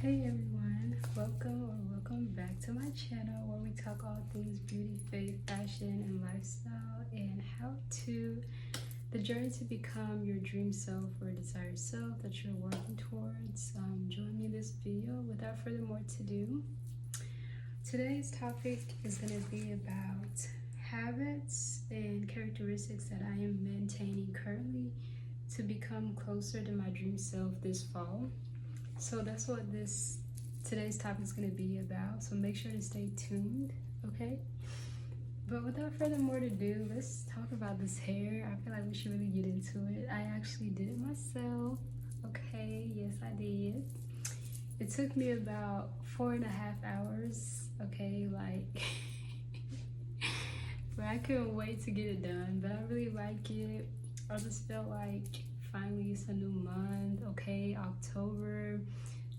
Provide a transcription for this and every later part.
Hey everyone, welcome back to my channel where we talk all things beauty, faith, fashion, and lifestyle, and how to the journey to become your dream self or desired self that you're working towards. Join me in this video. Without further more to do, today's topic is going to be about habits and characteristics that I am maintaining currently to become closer to my dream self this fall. So that's what today's topic is going to be about. So make sure to stay tuned, okay? But without further more to do, let's talk about this hair. I feel like we should really get into it. I actually did it myself, okay? Yes, I did. It took me about 4.5 hours, okay? Like, but I couldn't wait to get it done. But I really like it. I just felt like finally it's a new month, okay? October,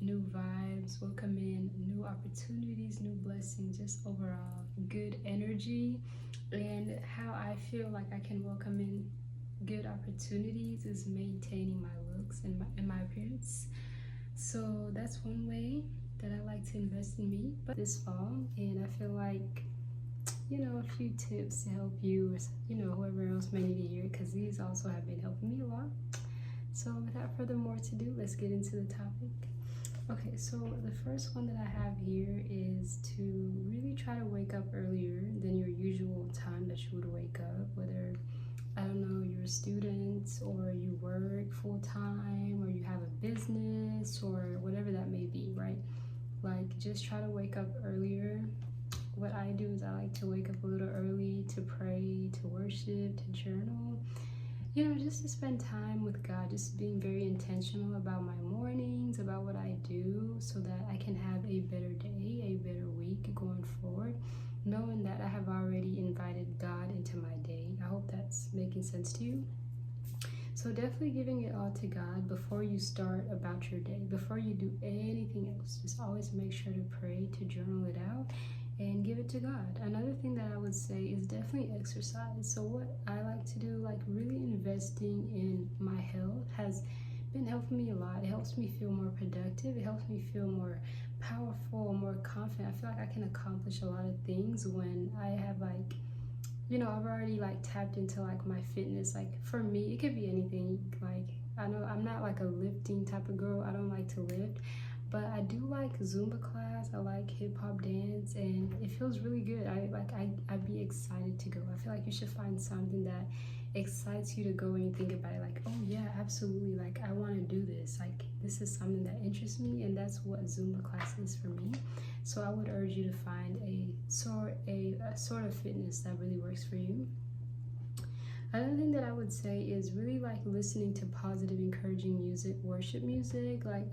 new vibes will come in, new opportunities, new blessings, just overall good energy. And how I feel like I can welcome in good opportunities is maintaining my looks and my appearance. So that's one way that I like to invest in me but this fall. And I feel like, you know, a few tips to help you or, you know, whoever else may need to hear it, because these also have been helping me a lot. So without further more to do, let's get into the topic. Okay, so the first one that I have here is to really try to wake up earlier than your usual time that you would wake up, whether, I don't know, you're a student or you work full-time or you have a business or whatever that may be, right? Like, just try to wake up earlier. What I do is I like to wake up a little early to pray, to worship, to journal, you know, just to spend time with God, just being very intentional about my mornings, about what I do, so that I can have a better day, a better week going forward, knowing that I have already invited God into my day. I hope that's making sense to you. So definitely giving it all to God before you start about your day, before you do anything else. Just always make sure to pray, to journal it out, and give it to God. Another thing that I would say is definitely exercise. So what I like to do, like really investing in my health, has been helping me a lot. It helps me feel more productive. It helps me feel more powerful, more confident. I feel like I can accomplish a lot of things when I have, like, you know, I've already like tapped into like my fitness. Like for me, it could be anything. Like, I know I'm not like a lifting type of girl. I don't like to lift, but I do like Zumba class. I like hip hop dance, and it feels really good. I'd be excited to go. I feel like you should find something that excites you to go, and you think about it like, oh yeah, absolutely, like I want to do this. Like, this is something that interests me, and that's what Zumba class is for me. So I would urge you to find a sort of fitness that really works for you. Another thing that I would say is really like listening to positive, encouraging music, worship music. Like,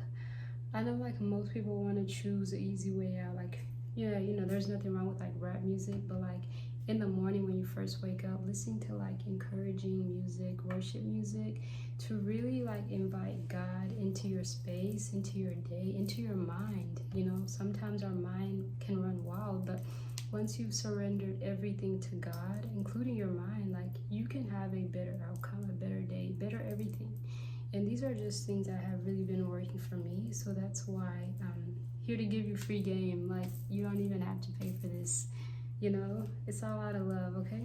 I know like most people want to choose the easy way out. Like, yeah, you know, there's nothing wrong with like rap music, but like in the morning when you first wake up, listening to like encouraging music, worship music, to really like invite God into your space, into your day, into your mind. You know, sometimes our mind can run wild, but once you've surrendered everything to God, including your mind, like you can have a better outcome, a better day, better everything. And these are just things that have really been working for me. So that's why I'm here to give you free game. Like, you don't even have to pay for this. You know, it's all out of love, okay?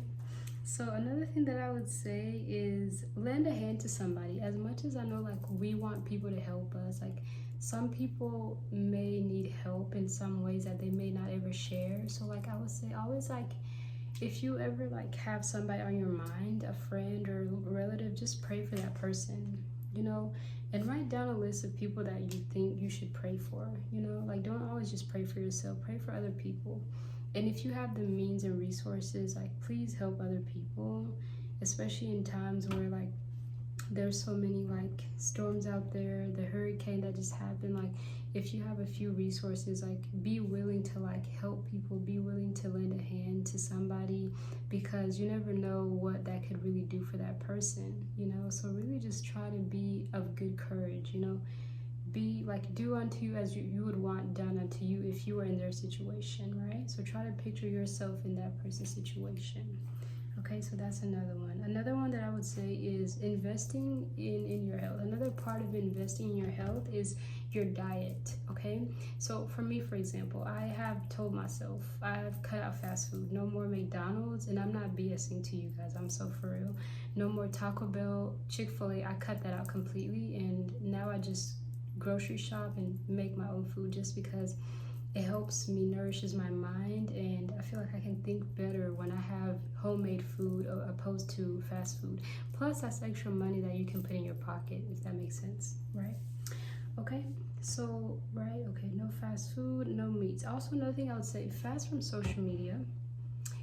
So another thing that I would say is lend a hand to somebody. As much as I know, like, we want people to help us, like, some people may need help in some ways that they may not ever share. So, like, I would say always, like, if you ever, like, have somebody on your mind, a friend or a relative, just pray for that person, you know, and write down a list of people that you think you should pray for. You know, like, don't always just pray for yourself, pray for other people. And if you have the means and resources, like, please help other people, especially in times where like there's so many like storms out there, the hurricane that just happened. Like, if you have a few resources, like, be willing to like help people, be willing to lend a hand to somebody, because you never know what that could really do for that person, you know. So really just try to be of good courage, you know. Be like, do unto you as you would want done unto you if you were in their situation, right? So try to picture yourself in that person's situation. Okay, so that's another one. Another one that I would say is investing in your health. Another part of investing in your health is your diet, okay? So for me, for example, I have told myself I've cut out fast food. No more McDonald's, and I'm not BSing to you guys. I'm so for real. No more Taco Bell, Chick-fil-A. I cut that out completely, and now I just grocery shop and make my own food just because it helps me, nourishes my mind, and I feel like I can think better when I have homemade food opposed to fast food. Plus, that's extra money that you can put in your pocket, if that makes sense, right? Okay, so, right, okay, no fast food, no meats. Also, another thing I would say, fast from social media.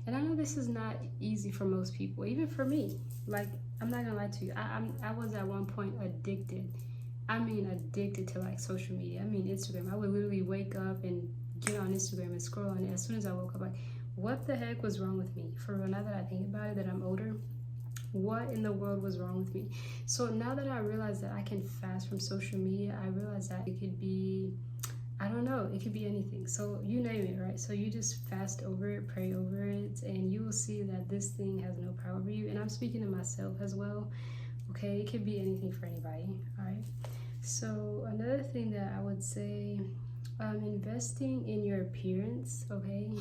And I know this is not easy for most people, even for me. Like, I'm not gonna lie to you, I was at one point addicted. I mean, addicted to like social media. I mean, Instagram. I would literally wake up and get on Instagram and scroll on it. As soon as I woke up, like, what the heck was wrong with me? For real, now that I think about it, that I'm older, what in the world was wrong with me? So now that I realize that I can fast from social media, I realize that it could be, I don't know, it could be anything. So you name it, right? So you just fast over it, pray over it, and you will see that this thing has no power over you. And I'm speaking to myself as well. Okay, it could be anything for anybody, all right? So another thing that I would say, investing in your appearance, okay?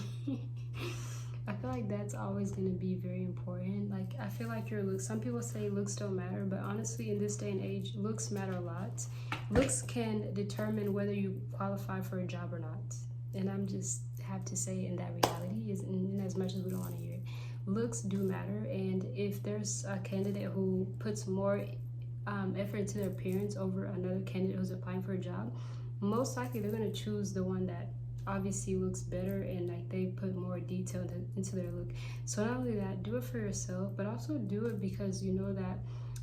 I feel like that's always going to be very important. Like, I feel like your looks, some people say looks don't matter, but honestly, in this day and age, looks matter a lot. Looks can determine whether you qualify for a job or not. And I'm just have to say in that reality, is in as much as we don't want to hear it, looks do matter. And if there's a candidate who puts more effort into their appearance over another candidate who's applying for a job, most likely they're going to choose the one that obviously looks better and like they put more detail into their look. So not only that, do it for yourself, but also do it because you know that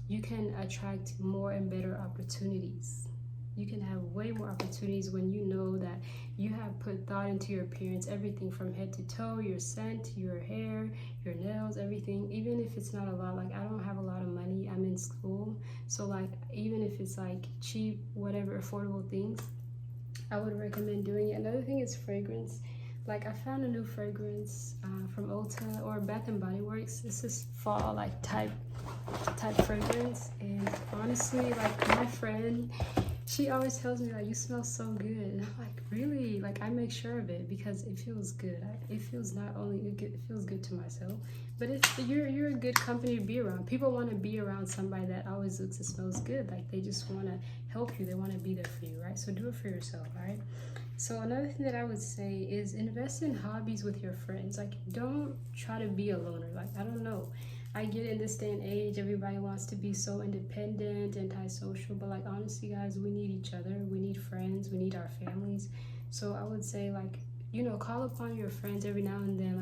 you can attract more and better opportunities. You can have way more opportunities when you know that you have put thought into your appearance, everything from head to toe, your scent, your hair, your nails, everything. Even if it's not a lot, like I don't have a lot of money, I'm in school, so like even if it's like cheap, whatever, affordable things, I would recommend doing it. Another thing is fragrance. Like I found a new fragrance from Ulta or Bath and Body Works. This is fall like type fragrance, and honestly, like my friend, she always tells me like you smell so good, and I'm like, really? Like I make sure of it because it feels good. It feels not only good, it feels good to myself, but you're a good company to be around. People want to be around somebody that always looks and smells good. Like they just want to help you. They want to be there for you, right? So do it for yourself, all right? So another thing that I would say is invest in hobbies with your friends. Like don't try to be a loner. Like I don't know. I get in this day and age, everybody wants to be so independent, antisocial, but like honestly guys, we need each other. We need friends, we need our families. So I would say like, you know, call upon your friends every now and then. Like